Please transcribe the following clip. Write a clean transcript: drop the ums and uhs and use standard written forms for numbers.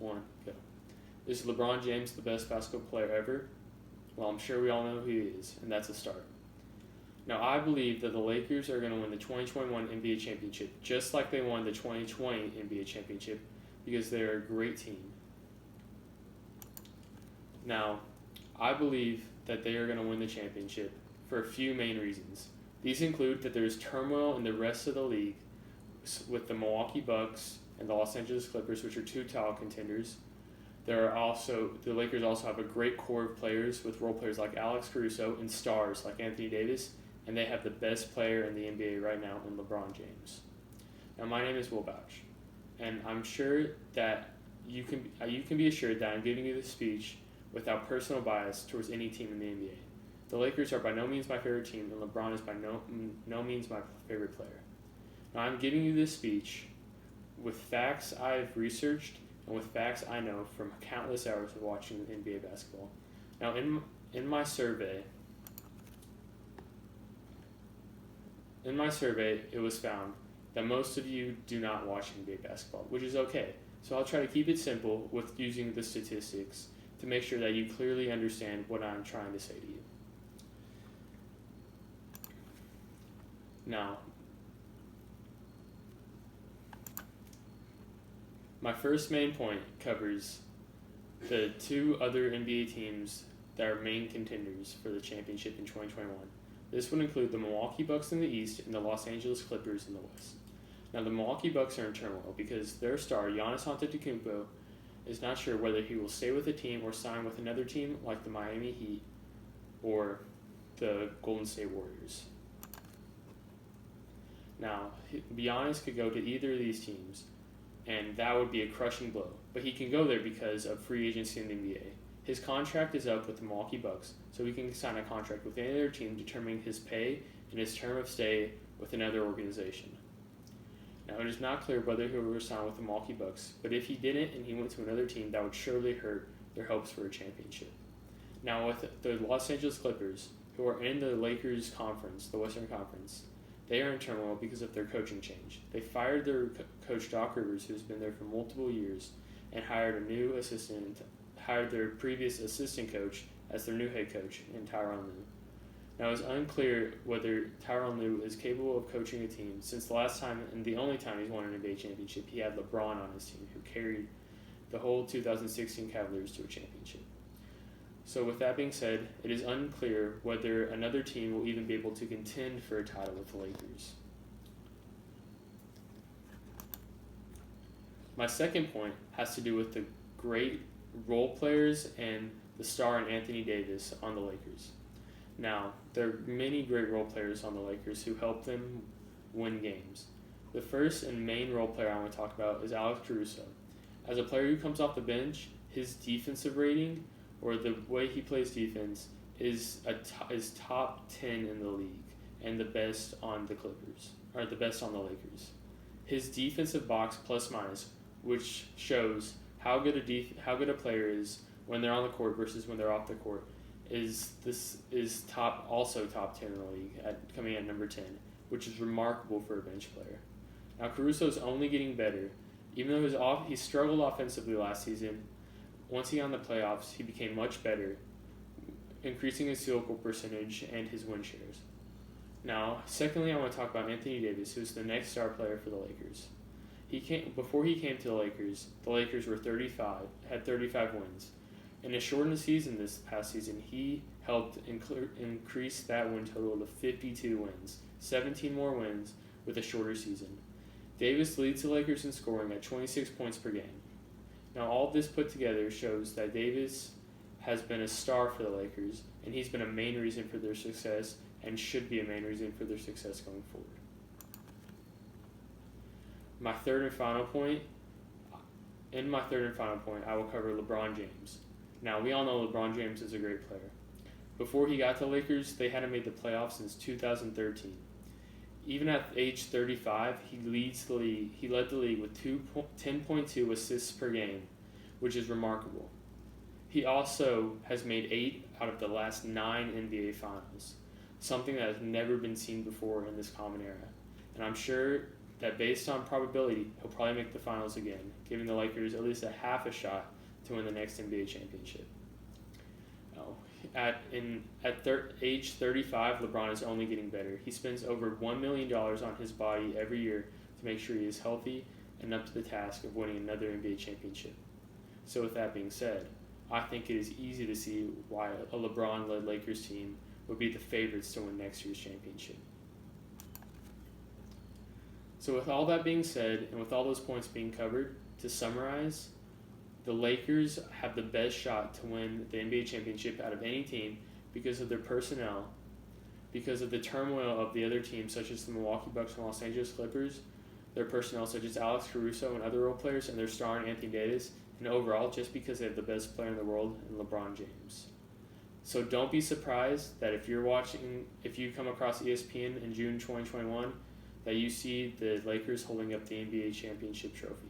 1, go. Is LeBron James the best basketball player ever? Well, I'm sure we all know who he is, and that's a start. Now, I believe that the Lakers are going to win the 2021 NBA championship just like they won the 2020 NBA championship because they're a great team. Now, I believe that they are going to win the championship for a few main reasons. These include that there's turmoil in the rest of the league with the Milwaukee Bucks and the Los Angeles Clippers, which are two title contenders. The Lakers also have a great core of players with role players like Alex Caruso and stars like Anthony Davis, and they have the best player in the NBA right now in LeBron James. Now, my name is Will Bouch, and I'm sure that you can be assured that I'm giving you this speech without personal bias towards any team in the NBA. The Lakers are by no means my favorite team, and LeBron is by no means my favorite player. Now, I'm giving you this speech with facts I've researched and with facts I know from countless hours of watching NBA basketball. Now, in my survey, it was found that most of you do not watch NBA basketball, which is okay. So I'll try to keep it simple with using the statistics to make sure that you clearly understand what I'm trying to say to you. Now, my first main point covers the two other NBA teams that are main contenders for the championship in 2021. This would include the Milwaukee Bucks in the East and the Los Angeles Clippers in the West. Now, the Milwaukee Bucks are in turmoil because their star, Giannis Antetokounmpo, is not sure whether he will stay with the team or sign with another team like the Miami Heat or the Golden State Warriors. Now, Giannis could go to either of these teams, and that would be a crushing blow. But he can go there because of free agency in the NBA. His contract is up with the Milwaukee Bucks, so he can sign a contract with any other team determining his pay and his term of stay with another organization. Now, it is not clear whether he will resign with the Milwaukee Bucks, but if he didn't and he went to another team, that would surely hurt their hopes for a championship. Now, with the Los Angeles Clippers, who are in the Lakers conference, the Western Conference, they are in turmoil because of their coaching change. They fired their coach, Doc Rivers, who's been there for multiple years, and hired their previous assistant coach as their new head coach in Tyronn Lue. Now, it's unclear whether Tyronn Lue is capable of coaching a team since the last time and the only time he's won an NBA championship, he had LeBron on his team, who carried the whole 2016 Cavaliers to a championship. So with that being said, it is unclear whether another team will even be able to contend for a title with the Lakers. My second point has to do with the great role players and the star in Anthony Davis on the Lakers. Now, there are many great role players on the Lakers who help them win games. The first and main role player I want to talk about is Alex Caruso. As a player who comes off the bench, his defensive rating, or the way he plays defense, is top 10 in the league and the best on the Clippers, or the best on the Lakers. His defensive box plus minus, which shows how good a player is when they're on the court versus when they're off the court, is top 10 in the league, coming at number 10, which is remarkable for a bench player. Now, Caruso is only getting better. Even though he struggled offensively last season, once he got in the playoffs, he became much better, increasing his field goal percentage and his win shares. Now, secondly, I want to talk about Anthony Davis, who's the next star player for the Lakers. Before he came to the Lakers were had 35 wins. In a shortened season this past season, he helped increase that win total to 52 wins, 17 more wins with a shorter season. Davis leads the Lakers in scoring at 26 points per game. Now, all this put together shows that Davis has been a star for the Lakers, and he's been a main reason for their success and should be a main reason for their success going forward. In my third and final point, I will cover LeBron James. Now, we all know LeBron James is a great player. Before he got to the Lakers, they hadn't made the playoffs since 2013. Even at age 35, he led the league with 10.2 assists per game, which is remarkable. He also has made 8 out of the last 9 NBA Finals, something that has never been seen before in this common era. And I'm sure that based on probability, he'll probably make the finals again, giving the Lakers at least a half a shot to win the next NBA championship. At age 35, LeBron is only getting better. He spends over $1 million on his body every year to make sure he is healthy and up to the task of winning another NBA championship. So with that being said, I think it is easy to see why a LeBron-led Lakers team would be the favorites to win next year's championship. So with all that being said, and with all those points being covered, to summarize, the Lakers have the best shot to win the NBA championship out of any team because of their personnel, because of the turmoil of the other teams such as the Milwaukee Bucks and Los Angeles Clippers, their personnel such as Alex Caruso and other role players, and their star in Anthony Davis, and overall just because they have the best player in the world in LeBron James. So don't be surprised that if you come across ESPN in June 2021, that you see the Lakers holding up the NBA championship trophy.